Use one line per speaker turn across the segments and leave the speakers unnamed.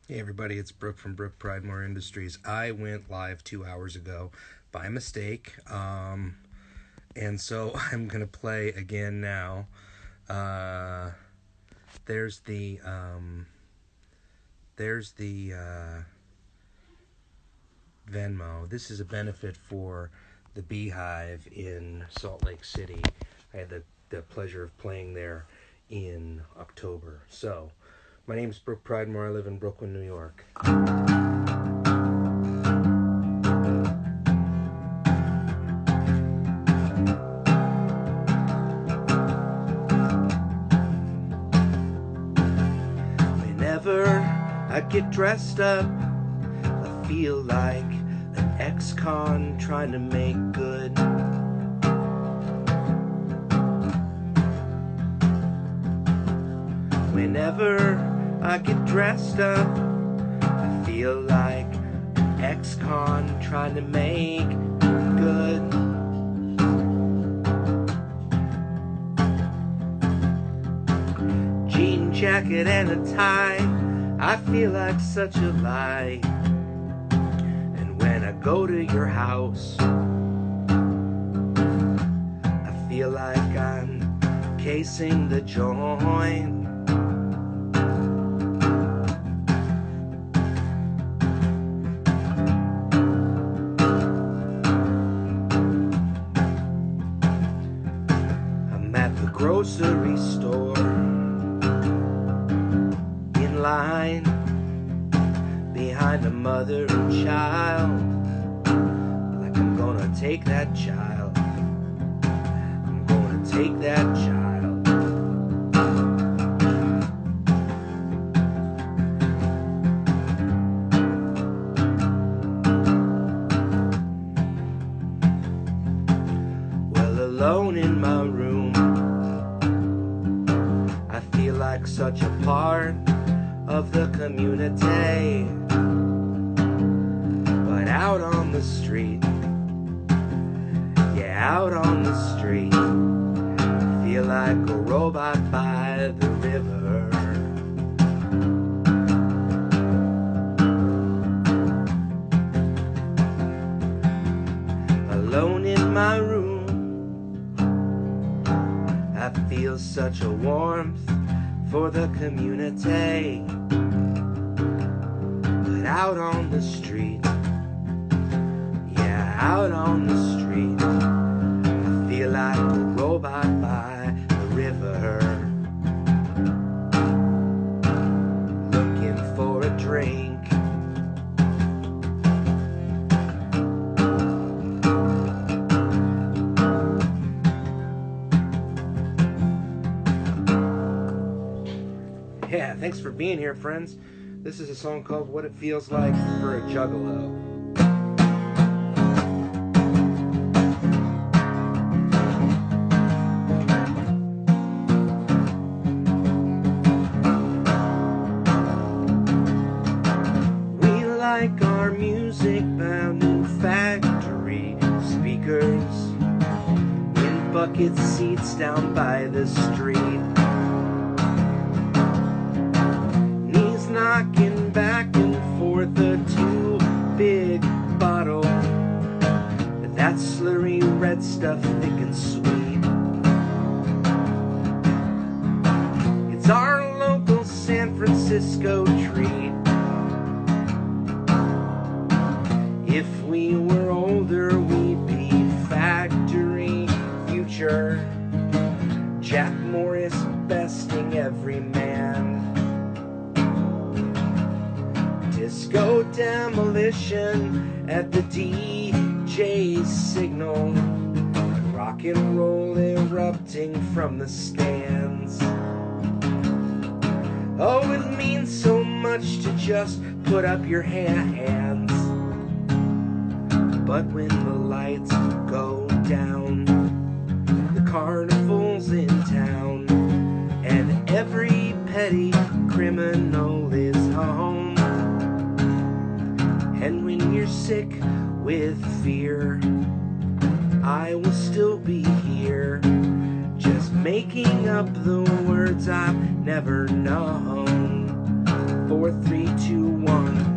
Hey everybody, it's Brook from Brook Pridemore Industries. I went live 2 hours ago by mistake, and so I'm gonna play again now. Uh, there's the Venmo. This is a benefit for the Beehive in Salt Lake City. I had the pleasure of playing there in October. So, my name is Brook Pridemore. I live in Brooklyn, New York. Whenever I get dressed up, I feel like an ex-con trying to make good. Whenever I get dressed up, I feel like an ex-con trying to make good. Jean jacket and a tie, I feel like such a lie. And when I go to your house, I feel like I'm casing the joint. I'm at the grocery store, in line behind a mother and child, like I'm gonna take that child. I'm gonna take that child. Well, alone in my room, I feel like such a part of the community. But out on the street, yeah, out on the street, I feel like a robot by the river. Alone in my room, I feel such a warmth for the community. But out on the street, yeah, out on the street, I feel like a robot by the river, looking for a drink. Yeah, thanks for being here, friends. This is a song called What It Feels Like for a Juggalo. We like our music bound in factory speakers, in bucket seats down by the street. Knocking back and forth a too big bottle, that slurry red stuff thick and sweet. It's our local San Francisco treat. If we were older, we'd be factory future, Jack Morris besting every man. Disco demolition at the DJ's signal, rock and roll erupting from the stands. Oh, it means so much to just put up your hands. But when the lights go down, the carnival's in town, and every petty criminal is home. And when you're sick with fear, I will still be here, just making up the words I've never known. 4, 3, 2, 1.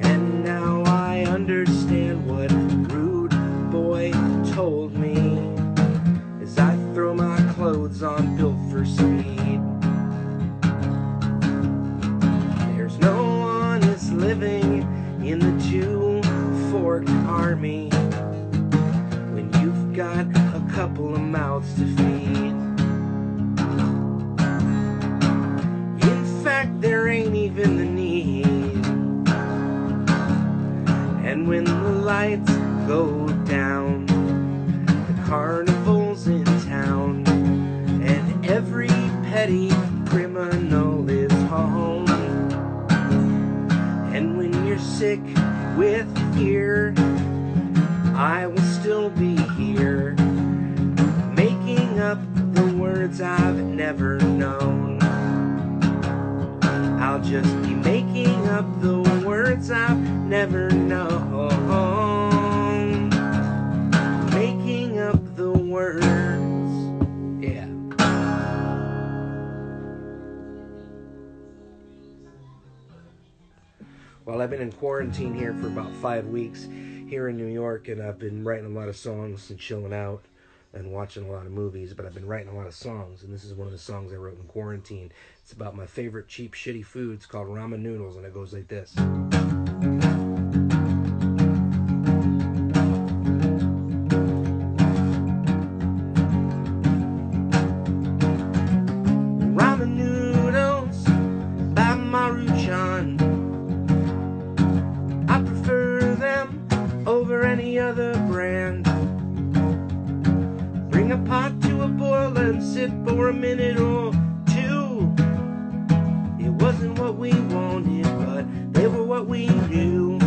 And now I understand what rude boy told me as I throw my clothes on built for speed. There's no one is living in the two-forked army when you've got a couple of mouths to feed. In fact, there ain't even the need. And when the lights go down, the carnival's in town, and every petty criminal is home. And when you're sick with fear, I will still be here, making up the words I've never known. I'll just be making up the words I've never known. Making up the words. Yeah. Well, I've been in quarantine here for about 5 weeks here in New York, and I've been writing a lot of songs and chilling out and watching a lot of movies, but I've been writing a lot of songs, and this is one of the songs I wrote in quarantine. It's about my favorite cheap, shitty foods called Ramen Noodles, and it goes like this. Ramen Noodles by Maruchan. I prefer them over any other brand. Bring a pot to a boil and sit for a minute or two. It wasn't what we wanted, but they were what we knew.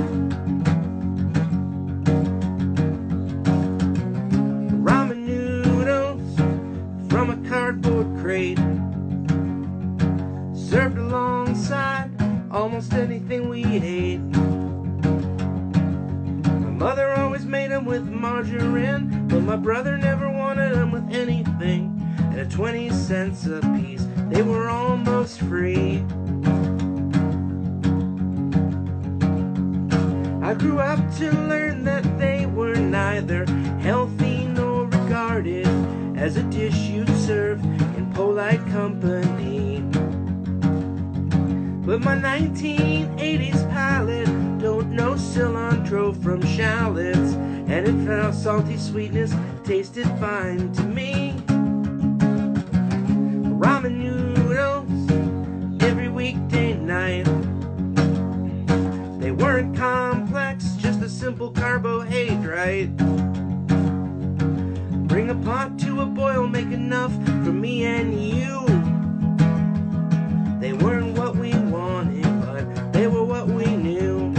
Ramen noodles from a cardboard crate, served alongside almost anything we ate. My mother always made them with margarine, but my brother never wanted them with anything. And at 20 cents a piece, they were almost free. I grew up to learn that they were neither healthy nor regarded as a dish you'd serve in polite company. But my 1980s palate don't know cilantro from shallots, and it found salty sweetness tasted fine to me. Ramen noodles every weekday night. They weren't complex, just a simple carbohydrate. Bring a pot to a boil, make enough for me and you. They weren't what we wanted, but they were what we knew.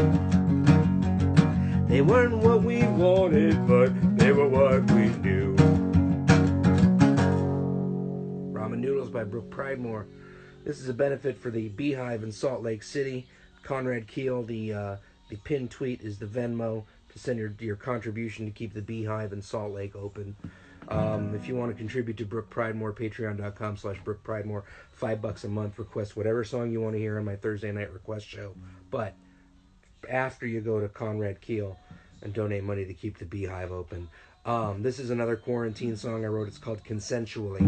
They weren't what we wanted, but they were what we knew. Ramen Noodles by Brook Pridemore. This is a benefit for the Beehive in Salt Lake City. Conrad Keel, the pinned tweet is the Venmo to send your contribution to keep the Beehive in Salt Lake open. If you want to contribute to Brook Pridemore, patreon.com/Brook Pridemore, $5 a month. Request whatever song you want to hear on my Thursday night request show. But after you go to Conrad Keel and donate money to keep the Beehive open. This is another quarantine song I wrote. It's called Consensually.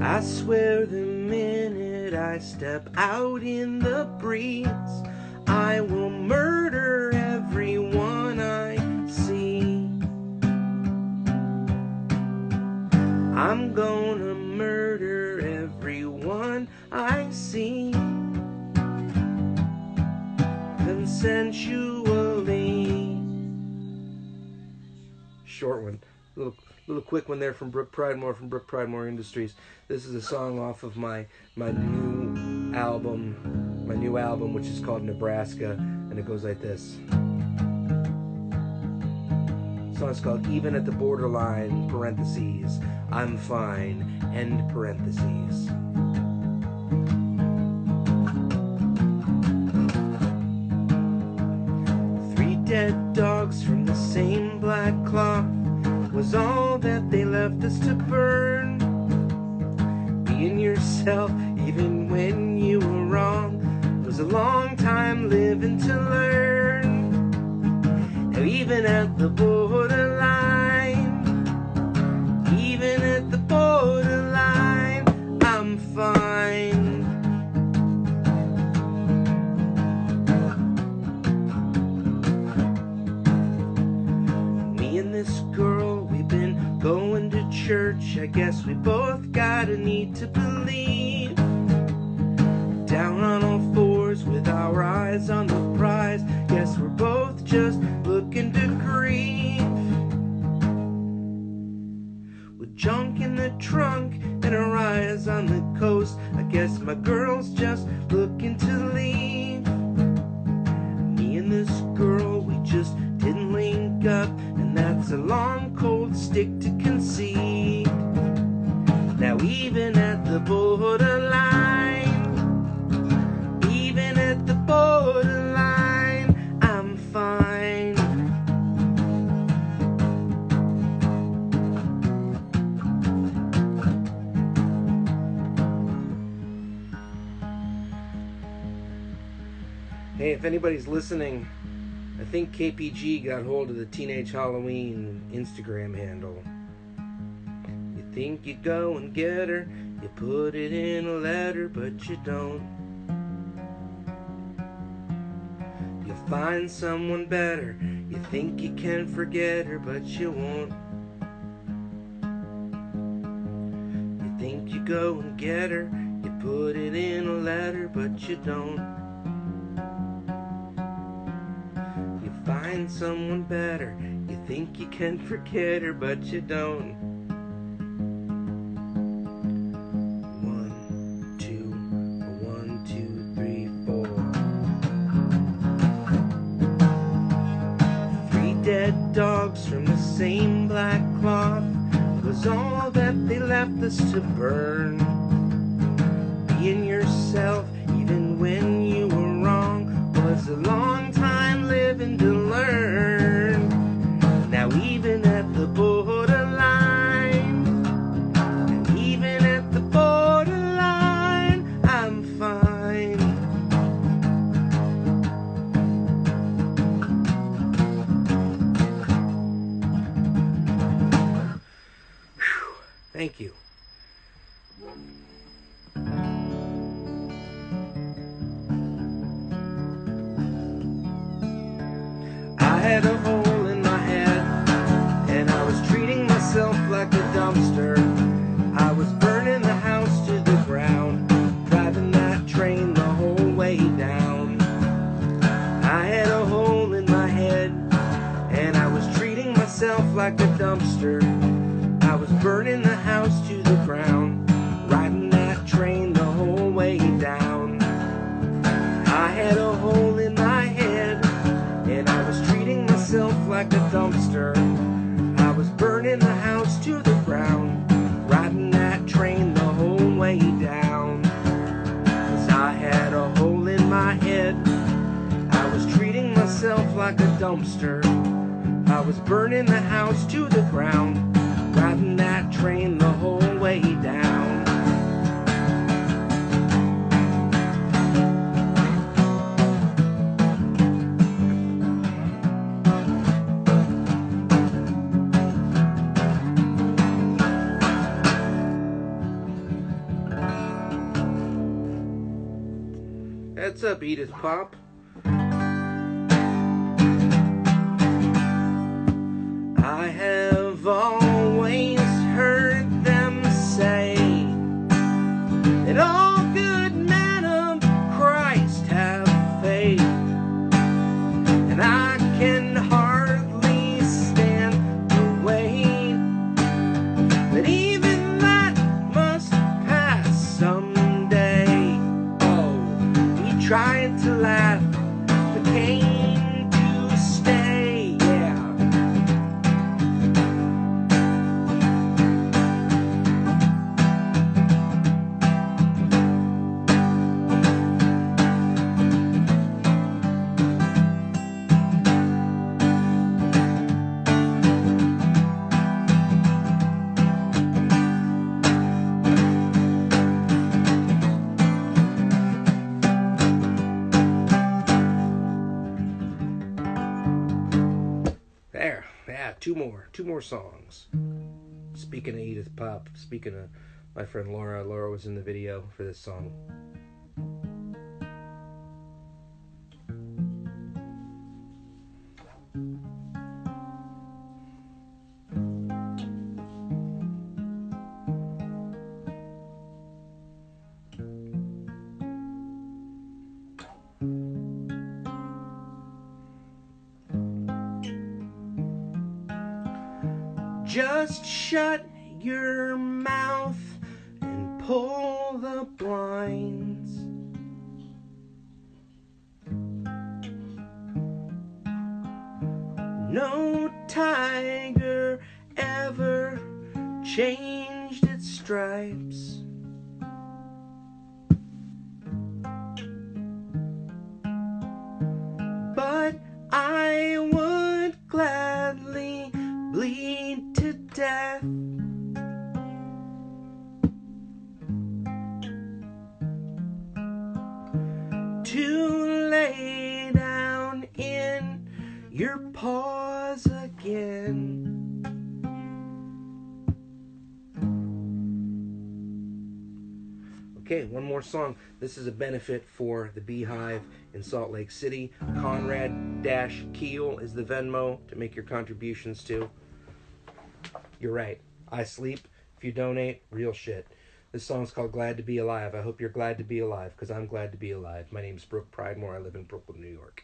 I swear the minute I step out in the breeze, I will murder everyone I see. I'm gonna murder everyone I see. Consensually. Short one. Little quick one there from Brook Pridemore, from Brook Pridemore Industries. This is a song off of my new album, which is called Nebraska, and it goes like this. song's called Even at the Borderline, parentheses, I'm fine, end parentheses. Dead dogs from the same black cloth was all that they left us to burn. Being yourself even when you were wrong was a long time living to learn. Now even at the borderline, even at the borderline, I'm fine. This girl, we've been going to church. I guess we both got a need to believe. Down on all fours with our eyes on the prize. Guess we're both just looking to grieve. With junk in the trunk and our eyes on the coast, I guess my girl's just looking to leave. Me and this girl, we just didn't link up. That's a long, cold stick to concede. Now even at the borderline, even at the borderline, I'm fine. Hey, if anybody's listening, I think KPG got hold of the Teenage Halloween Instagram handle. You think you go and get her, you put it in a letter, but you don't. You'll find someone better, you think you can forget her, but you won't. You think you go and get her, you put it in a letter, but you don't. Find someone better, you think you can forget her, but you don't. 1, 2, 1, 2, 3, 4. 3 dead dogs from the same black cloth was all that they left us to burn. Being yourself even when you were wrong was a long time living to learn. Now even at the borderline, and even at the borderline, I'm fine. Whew. Thank you. I had a hole in my head, and I was treating myself like a dumpster. I was burning the house to the ground, driving that train the whole way down. I had a hole in my head, and I was treating myself like a dumpster. I was burning the house to the ground, riding that train the whole way down. I had a hole in my head, and I was treating myself like a dumpster. I was burning the house to the ground, riding that train the whole way down. 'Cause I had a hole in my head, I was treating myself like a dumpster. I was burning the house to the ground, riding that train the whole way down. What's up, Edith Pop? I have always heard them say that all good men of Christ have faith, and I can hardly stand the weight that even that must pass someday. Oh, he tried to laugh but came to stay, yeah. Yeah, two more songs. Speaking of Edith Pop, speaking of my friend Laura was in the video for this song. Just shut your mouth and pull the blinds. No tiger ever changed its stripes. But I would gladly bleed to death to lay down in your paws again. Okay, one more song. This is a benefit for the Beehive in Salt Lake City. Conrad-Keel is the Venmo to make your contributions to. You're right. I sleep. If you donate, real shit. This song's called Glad to Be Alive. I hope you're glad to be alive, because I'm glad to be alive. My name's Brook Pridemore. I live in Brooklyn, New York.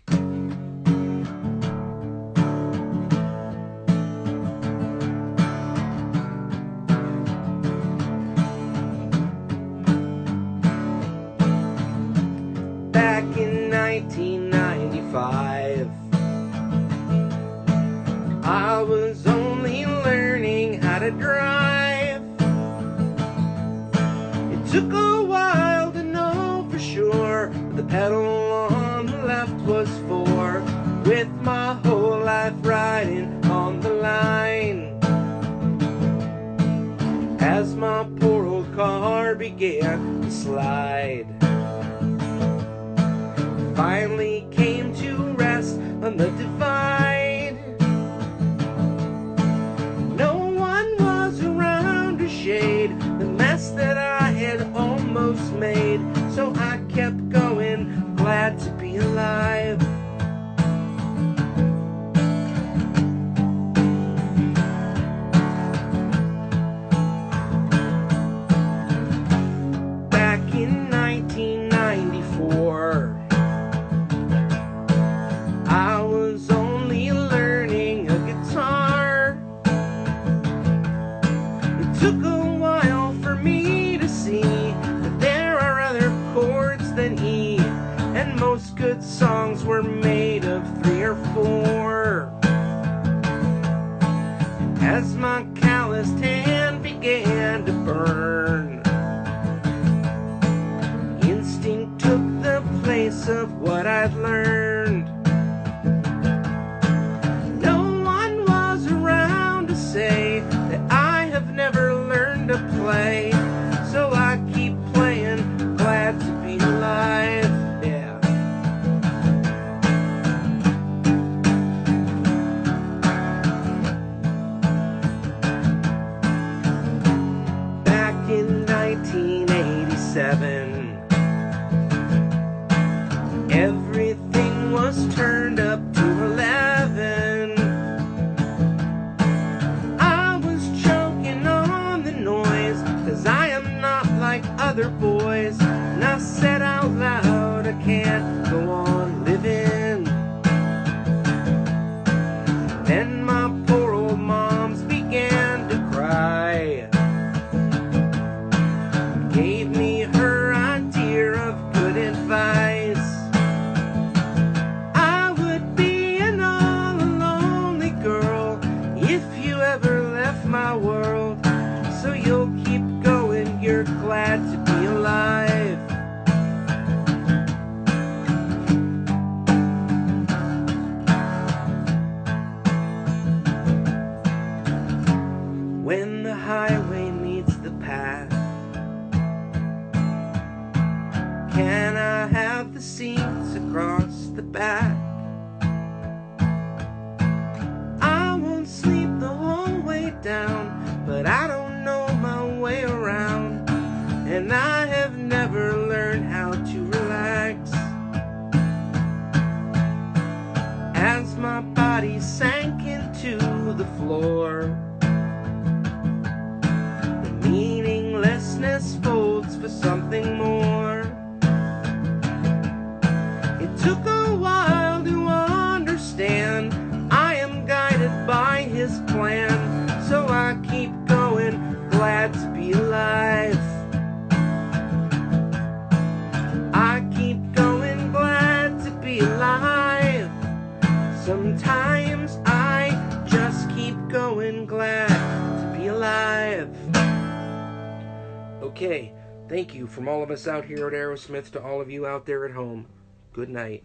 Back in 1995, I was only learning how to drive. It took a while to know for sure what the pedal on the left was for, with my whole life riding on the line. As my poor old car began to slide, finally came to rest on the divide. No one was around to shade the mess that I had almost made, so I kept going, glad to be alive. Back in 1994, I was only learning a guitar. It took a while for me to see that there are other chords than E, and most good songs were made of 3 or 4. As my calloused hand began to burn, instinct took the place of what I'd learned. Say that I have never learned to play, so I keep playing, glad to be alive. Yeah. Back in 1987, everything was turned up to 11. I am not like other boys, and I said out loud, I can't go on living. Then my poor old moms began to cry, gave me her idea of good advice. I would be an all lonely girl if you ever left my world, so you'll keep going, you're glad to be alive. When the highway meets the path, can I have the seats across the back? I won't floor. The meaninglessness folds for something more. It took a while to understand I am guided by his plan, so I keep going, glad to be alive. I keep going, glad to be alive. Sometimes I just keep going, glad to be alive. Okay, thank you from all of us out here at Aerosmith to all of you out there at home. Good night.